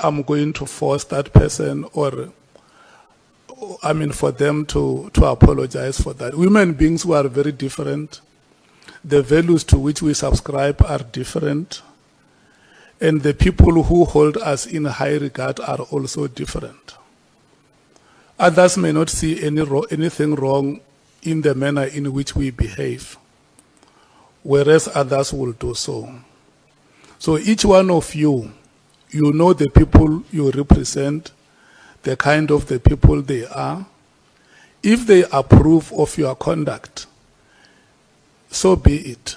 I'm going to force that person or I mean, for them to apologize for that. Human beings who are very different. The values to which we subscribe are different. And the people who hold us in high regard are also different. Others may not see anything wrong in the manner in which we behave, whereas others will do so. So each one of you, you know the people you represent, the kind of the people they are. If they approve of your conduct, so be it.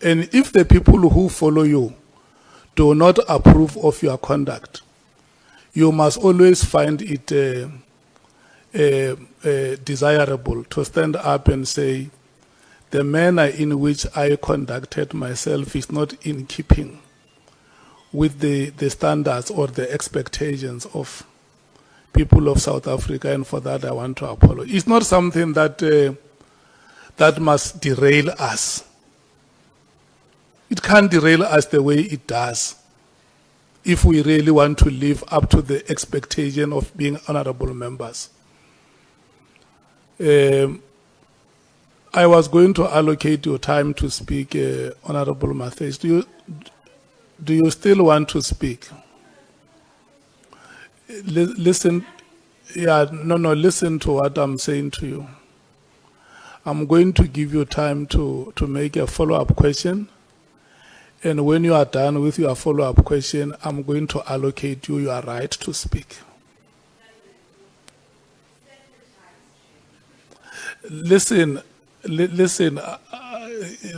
And if the people who follow you do not approve of your conduct, you must always find it desirable to stand up and say, the manner in which I conducted myself is not in keeping with the standards or the expectations of people of South Africa, and for that I want to apologize. It's not something that that must derail us. It can't derail us the way it does if we really want to live up to the expectation of being honorable members. I was going to allocate your time to speak, Honorable Mathys. Do you still want to speak? Listen, listen to what I'm saying to you. I'm going to give you time to make a follow-up question. And when you are done with your follow-up question, I'm going to allocate you your right to speak. Listen,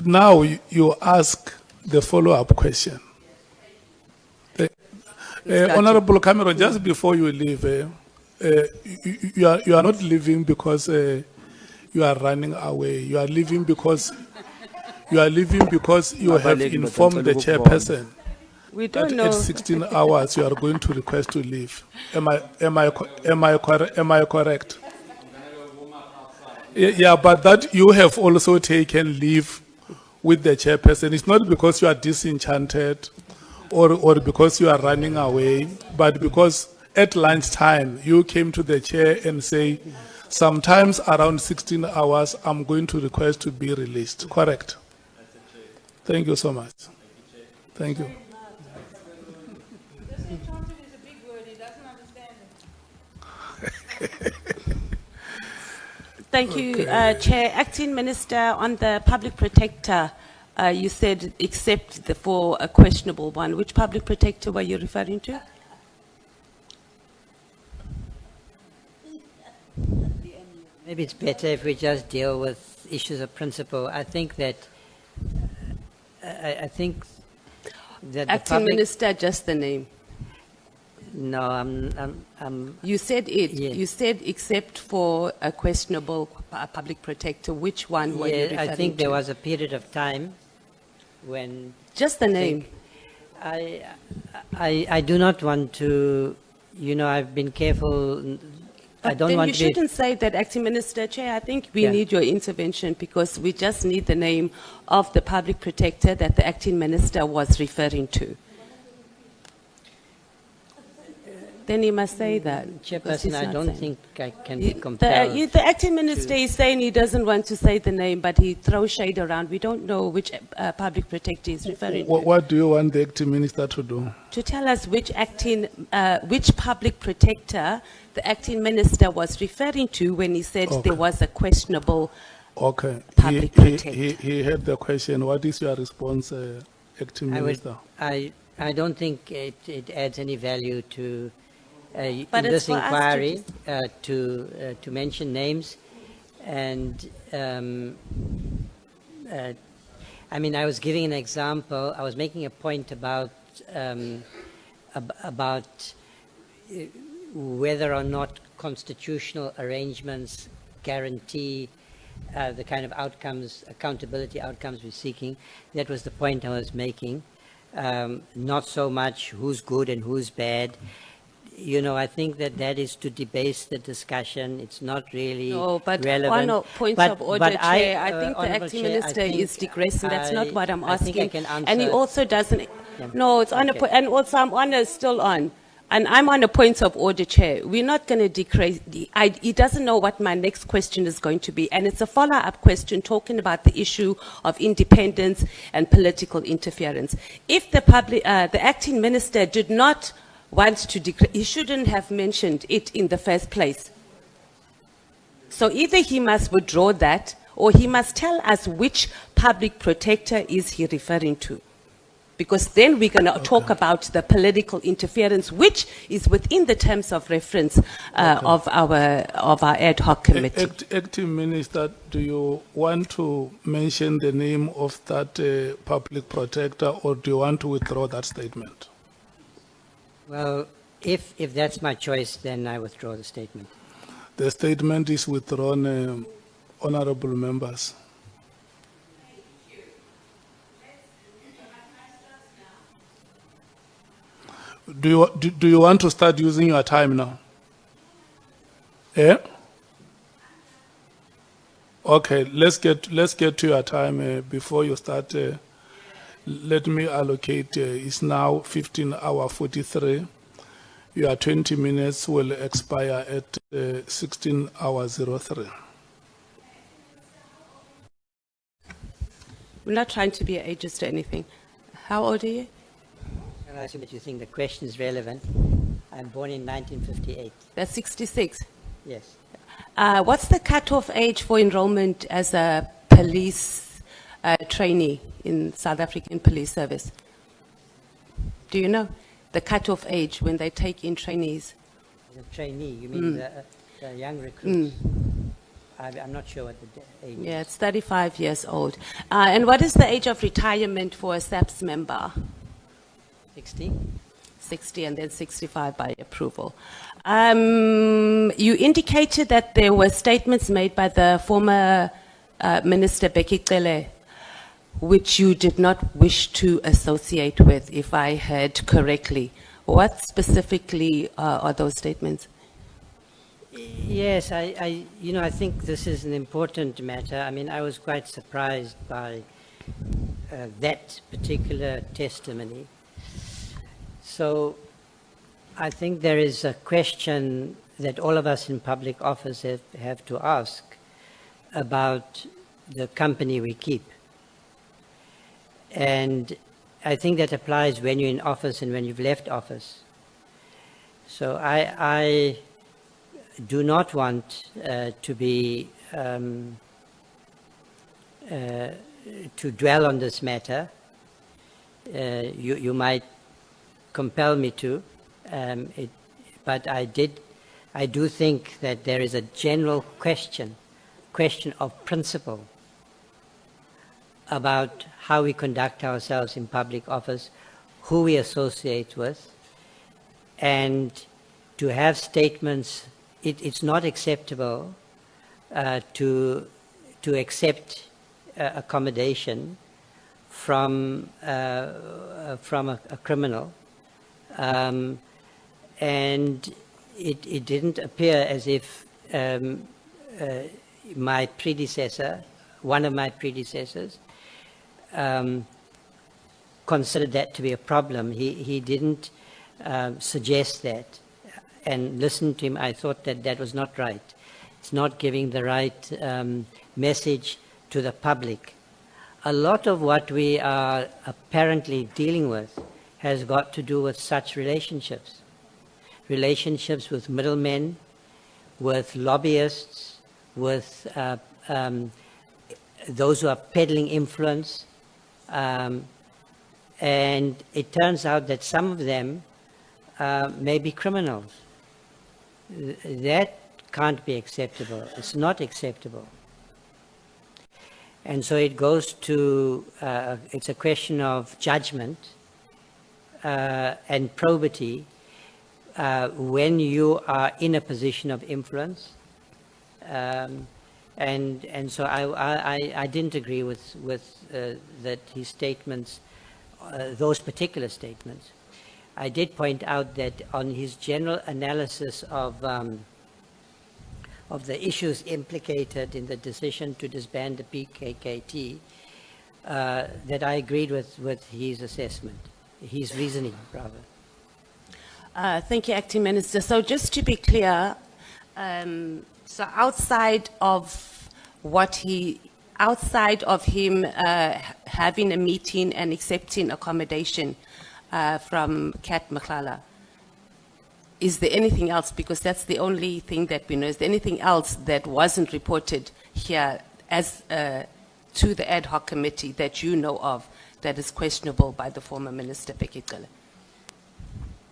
now you ask the follow-up question. Honorable Cameron, just before you leave, you are not leaving because you are running away. You are leaving because you have informed the chairperson that at 16 hours you are going to request to leave. Am I correct? Yeah, but that you have also taken leave with the chairperson. It's not because you are disenchanted or because you are running away, but because at lunchtime you came to the chair and say, sometimes around 16 hours, I'm going to request to be released. Correct? Thank you so much. Thank you. Thank you, Chair. Acting Minister, on the Public Protector, you said except for a questionable one. Which Public Protector were you referring to? Maybe it's better if we just deal with issues of principle. I think that Acting the public, Minister, just the name. No, You said it. Yes. You said except for a questionable Public Protector. Which one were you referring to? I think there was a period of time when Just the name. I do not want to, I've been careful. I But don't then want you to be, shouldn't say that, Acting Minister. Chair, I think we Yeah. need your intervention because we just need the name of the Public Protector that the Acting Minister was referring to. Then he must say that. because he's Chairperson, I not don't saying. think I can be compelled. The Acting Minister is saying he doesn't want to say the name, but he throws shade around. We don't know which Public Protector is referring to. What do you want the acting minister to do? To tell us which Public Protector the Acting Minister was referring to when he said Okay. there was a questionable. Okay. Public Protector. He heard the question. What is your response, acting minister? I don't think it adds any value to in But it's this for us to inquiry to mention names, and I mean, I was giving an example. I was making a point about whether or not constitutional arrangements guarantee the kind of outcomes, accountability outcomes we're seeking. That was the point I was making. Not so much who's good and who's bad. I think that is to debase the discussion. It's not really No, but relevant. one point But- of order, but Chair. I think the Honourable Acting Chair, I Minister is think digressing. That's not what I'm I think I asking. can And he answer- also doesn't. No, it's on a Okay. point, and also I'm on a, still on. And I'm on a point of order, Chair. We're not going to decrease. He doesn't know what my next question is going to be. And it's a follow-up question talking about the issue of independence and political interference. If the acting minister did not want to decrease, he shouldn't have mentioned it in the first place. So either he must withdraw that, or he must tell us which public protector is he referring to. Because then we're going to talk about the political interference, which is within the terms of reference of our ad hoc committee. Acting Minister, do you want to mention the name of that public protector, or do you want to withdraw that statement? Well, if that's my choice, then I withdraw the statement. The statement is withdrawn, honorable members. Do you want to start using your time now? Eh? Okay, let's get to your time before you start. Let me allocate. It's now 15:43. Your 20 minutes will expire at 16:03. We're not trying to be ageist or anything. How old are you? I assume that you think the question is relevant. I'm born in 1958. That's 66. Yes. What's the cutoff age for enrollment as a police trainee in South African Police Service? Do you know the cutoff age when they take in trainees? As a trainee, you mean the young recruits? I'm not sure what the age is. Yeah, it's 35 years old. And what is the age of retirement for a SAPS member? 60? 60 and then 65 by approval. You indicated that there were statements made by the former Minister Becky Cele, which you did not wish to associate with, if I heard correctly. What specifically are those statements? Yes, I think this is an important matter. I mean, I was quite surprised by that particular testimony. So I think there is a question that all of us in public office have to ask about the company we keep. And I think that applies when you're in office and when you've left office. So I do not want to be to dwell on this matter. You might compel me to, but I do think that there is a general question of principle about how we conduct ourselves in public office, who we associate with, and to have statements. It's not acceptable to accept accommodation from a criminal, and it didn't appear as if my predecessor, one of my predecessors, considered that to be a problem. He didn't suggest that. And listening to him, I thought that was not right. It's not giving the right message to the public. A lot of what we are apparently dealing with has got to do with such relationships. Relationships with middlemen, with lobbyists, with those who are peddling influence. And it turns out that some of them may be criminals. That can't be acceptable. It's not acceptable. And so it goes to, it's a question of judgment and probity when you are in a position of influence. And so I didn't agree with that his statements, those particular statements. I did point out that on his general analysis of the issues implicated in the decision to disband the PKKT, that I agreed with his assessment. his reasoning, rather. Thank you, Acting Minister. So just to be clear, so outside of him having a meeting and accepting accommodation from Kat Makhlela, is there anything else? Because that's the only thing that we know. Is there anything else that wasn't reported here as to the ad hoc committee that you know of that is questionable by the former Minister Cachalia?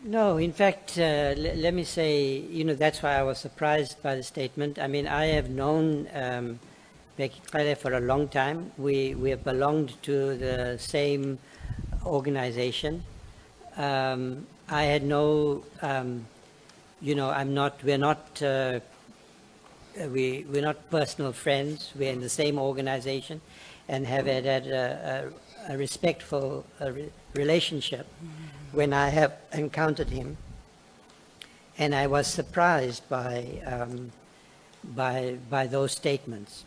No, in fact, let me say, that's why I was surprised by the statement. I mean, I have known Cachalia for a long time. We have belonged to the same organization. I had no, we're not personal friends. We're in the same organization and have had a respectful relationship when I have encountered him. And I was surprised by those statements.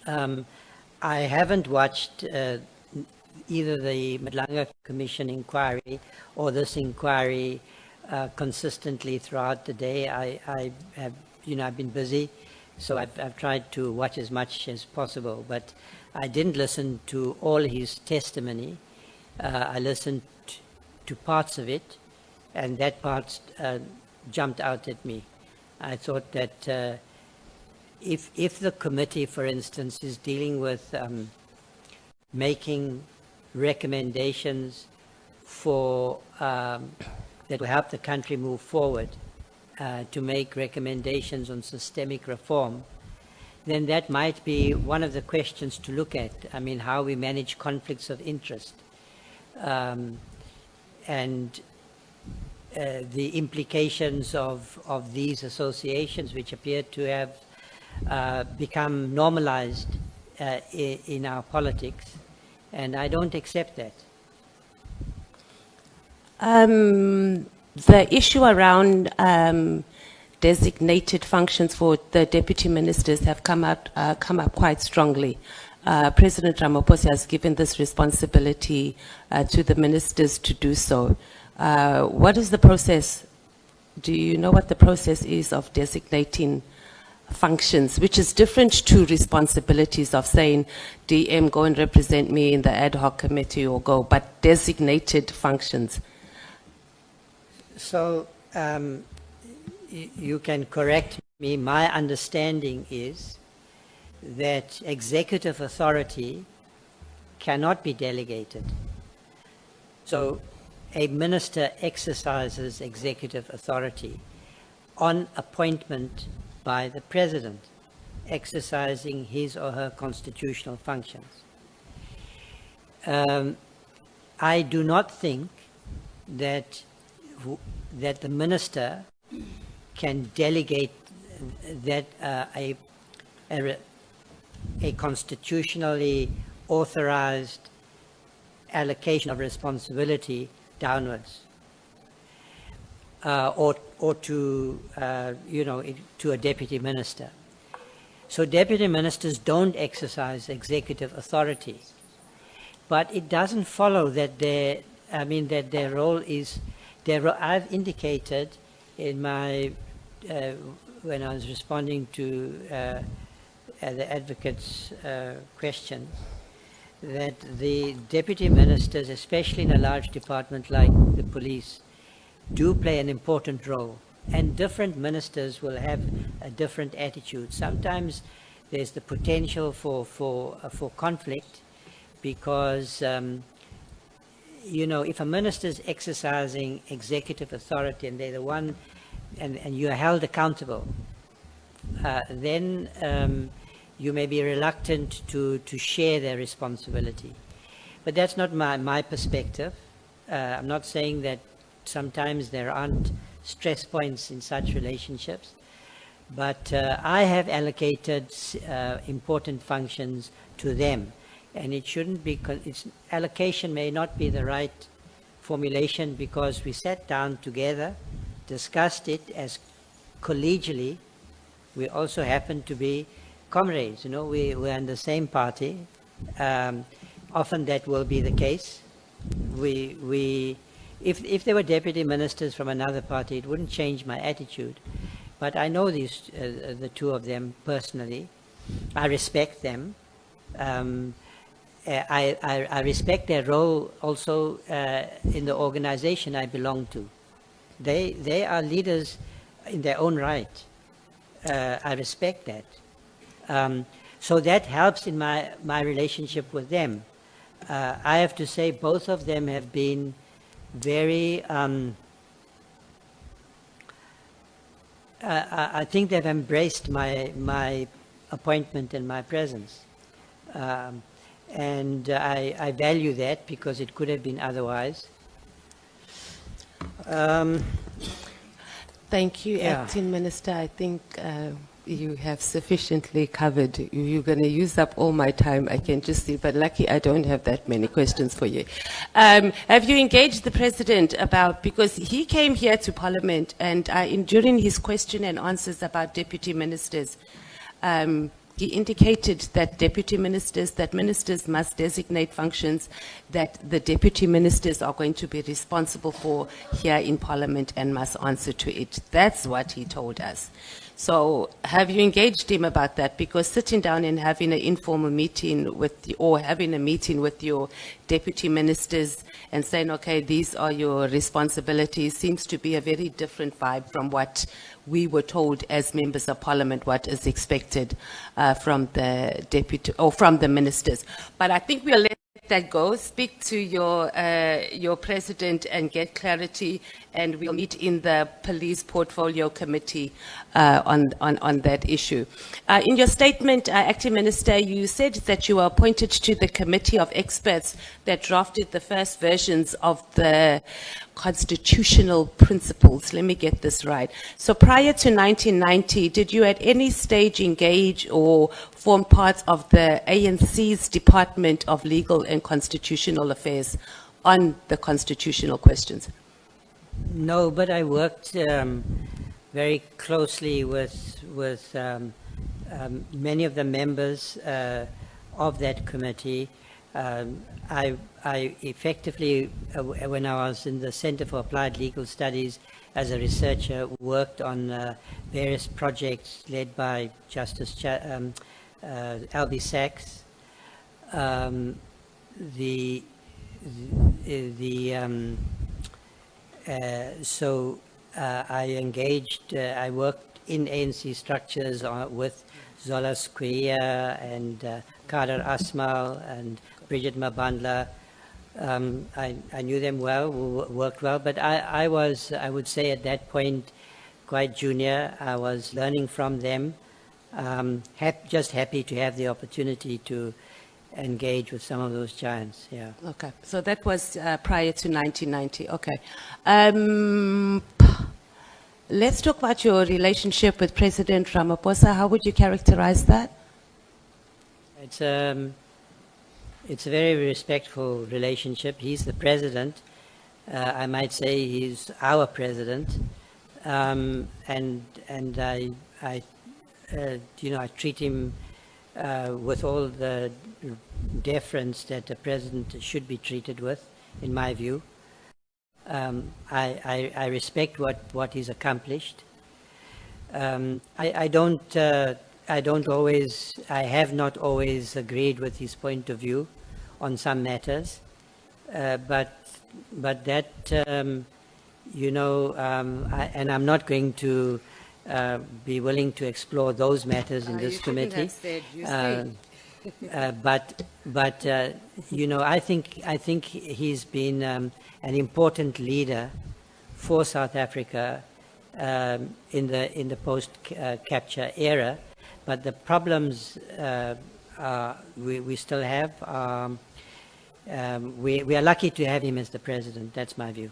I haven't watched either the Madlanga Commission inquiry or this inquiry consistently throughout the day. I've been busy, so I've tried to watch as much as possible, but I didn't listen to all his testimony. I listened to parts of it, and that part jumped out at me. I thought that if the committee, for instance, is dealing with making recommendations for that will help the country move forward, to make recommendations on systemic reform, then that might be one of the questions to look at. I mean, how we manage conflicts of interest, and the implications of these associations, which appear to have become normalized in our politics, and I don't accept that. The issue around designated functions for the deputy ministers have come up quite strongly. President Ramaphosa has given this responsibility to the ministers to do so. What is the process? Do you know what the process is of designating functions, which is different to responsibilities of saying, DM, go and represent me in the ad hoc committee or go, but designated functions? So you can correct me. My understanding is that executive authority cannot be delegated. So a minister exercises executive authority on appointment by the president, exercising his or her constitutional functions. I do not think that the minister can delegate that a constitutionally authorized allocation of responsibility downwards, or to to a deputy minister. So deputy ministers don't exercise executive authority, but it doesn't follow that their role is. I've indicated in my when I was responding to the advocate's question, that the deputy ministers, especially in a large department like the police, do play an important role, and different ministers will have a different attitude. Sometimes there's the potential for conflict, because if a minister is exercising executive authority and they're the one, and you're held accountable, then you may be reluctant to share their responsibility. But that's not my perspective. I'm not saying that sometimes there aren't stress points in such relationships, but I have allocated important functions to them, and it shouldn't be. Allocation may not be the right formulation, because we sat down together, discussed it as collegially. We also happen to be comrades, we're in the same party. Often that will be the case. if there were deputy ministers from another party, it wouldn't change my attitude. But I know these, the two of them personally. I respect them. I respect their role also in the organization I belong to. They are leaders in their own right. I respect that. So that helps in my relationship with them. I have to say both of them have been very, I think they've embraced my appointment and my presence. And I value that because it could have been otherwise. Thank you, Yeah. Acting Minister. I think you have sufficiently covered. You're going to use up all my time, I can just see, but lucky I don't have that many questions for you. Have you engaged the President about, because he came here to Parliament and during his question and answers about deputy ministers, he indicated that ministers must designate functions that the deputy ministers are going to be responsible for here in Parliament and must answer to it. That's what he told us. So have you engaged him about that? Because sitting down and having an informal meeting or having a meeting with your deputy ministers and saying, okay, these are your responsibilities, seems to be a very different vibe from what we were told as members of Parliament, what is expected from the deputy or from the ministers. But I think we'll let that go. Speak to your president and get clarity, and we'll meet in the police portfolio committee on that issue. In your statement, Acting Minister, you said that you were appointed to the committee of experts that drafted the first versions of the constitutional principles. Let me get this right. So prior to 1990, did you at any stage engage or form part of the ANC's Department of Legal and Constitutional Affairs on the constitutional questions? No, but I worked very closely with many of the members of that committee. I effectively, when I was in the Center for Applied Legal Studies as a researcher, worked on various projects led by Justice Albie Sachs. I engaged, I worked in ANC structures with Zola Squia and Kader Asmal and Bridget Mabandla. I knew them well, worked well, but I was, I would say at that point, quite junior. I was learning from them. Just happy to have the opportunity to engage with some of those giants, yeah. Okay, so that was prior to 1990, okay. Let's talk about your relationship with President Ramaphosa. How would you characterize that? It's a very respectful relationship. He's the president. I might say he's our president. And I treat him with all the deference that a president should be treated with, in my view. I respect what he's accomplished. I have not always agreed with his point of view on some matters, but that, and I'm not going to be willing to explore those matters in this committee. But I think he's been an important leader for South Africa in the post-capture era. But the problems we still have, we are lucky to have him as the president. That's my view.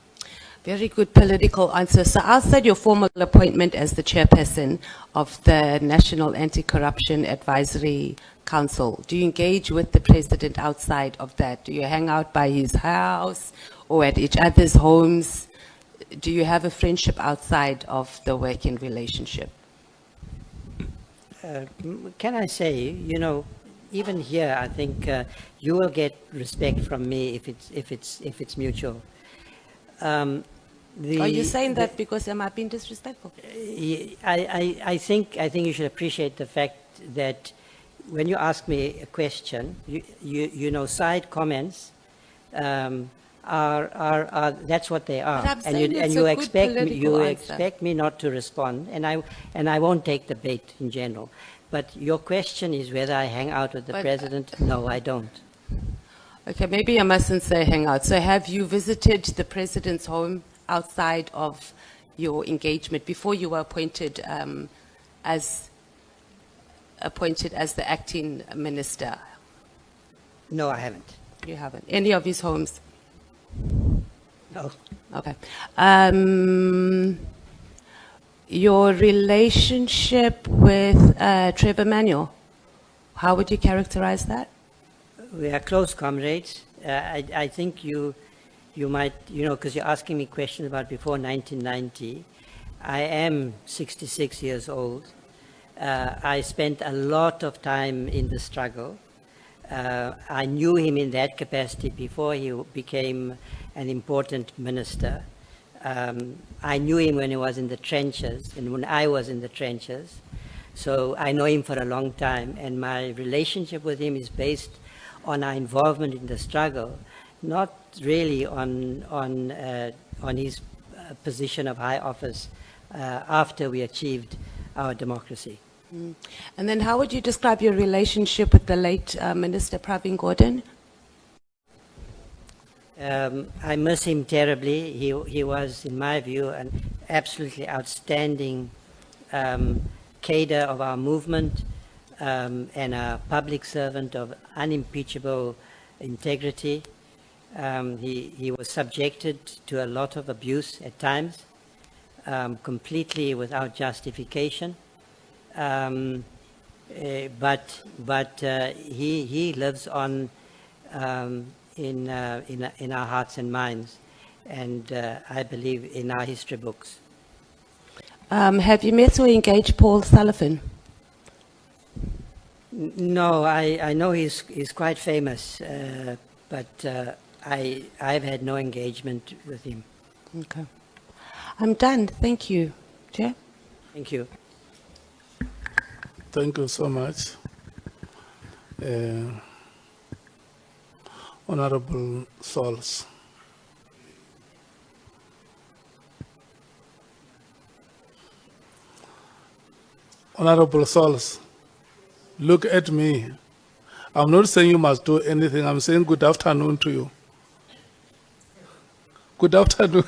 Very good political answer. So outside your formal appointment as the chairperson of the National Anti-Corruption Advisory Council, do you engage with the president outside of that? Do you hang out by his house or at each other's homes? Do you have a friendship outside of the working relationship? Can I say, even here, I think you will get respect from me if it's mutual. Are you saying that because am I being disrespectful? I think you should appreciate the fact that when you ask me a question, you know, side comments are that's what they are, and you expect me not to respond, and I won't take the bait in general. But your question is whether I hang out with the president. No, I don't. Okay, maybe I mustn't say hang out. So have you visited the president's home outside of your engagement before you were appointed as the acting minister? No, I haven't. You haven't. Any of his homes? No. Okay. Your relationship with Trevor Manuel, how would you characterize that? We are close comrades. I think you might, you know, because you're asking me questions about before 1990. I am 66 years old. I spent a lot of time in the struggle. I knew him in that capacity before he became an important minister. I knew him when he was in the trenches and when I was in the trenches. So I know him for a long time, and my relationship with him is based on our involvement in the struggle, not really on his position of high office after we achieved our democracy. Mm. And then how would you describe your relationship with the late Minister Pravin Gordhan? I miss him terribly. He was, in my view, an absolutely outstanding cadre of our movement and a public servant of unimpeachable integrity. He was subjected to a lot of abuse at times, completely without justification. But he lives on in our hearts and minds, and I believe in our history books. Have you met or engaged Paul Sullivan? No, I know he's quite famous, but I've had no engagement with him. Okay. I'm done. Thank you. Chair? Thank you. Thank you so much. Honorable Sauls. Honorable Sauls, look at me. I'm not saying you must do anything. I'm saying good afternoon to you. Good afternoon.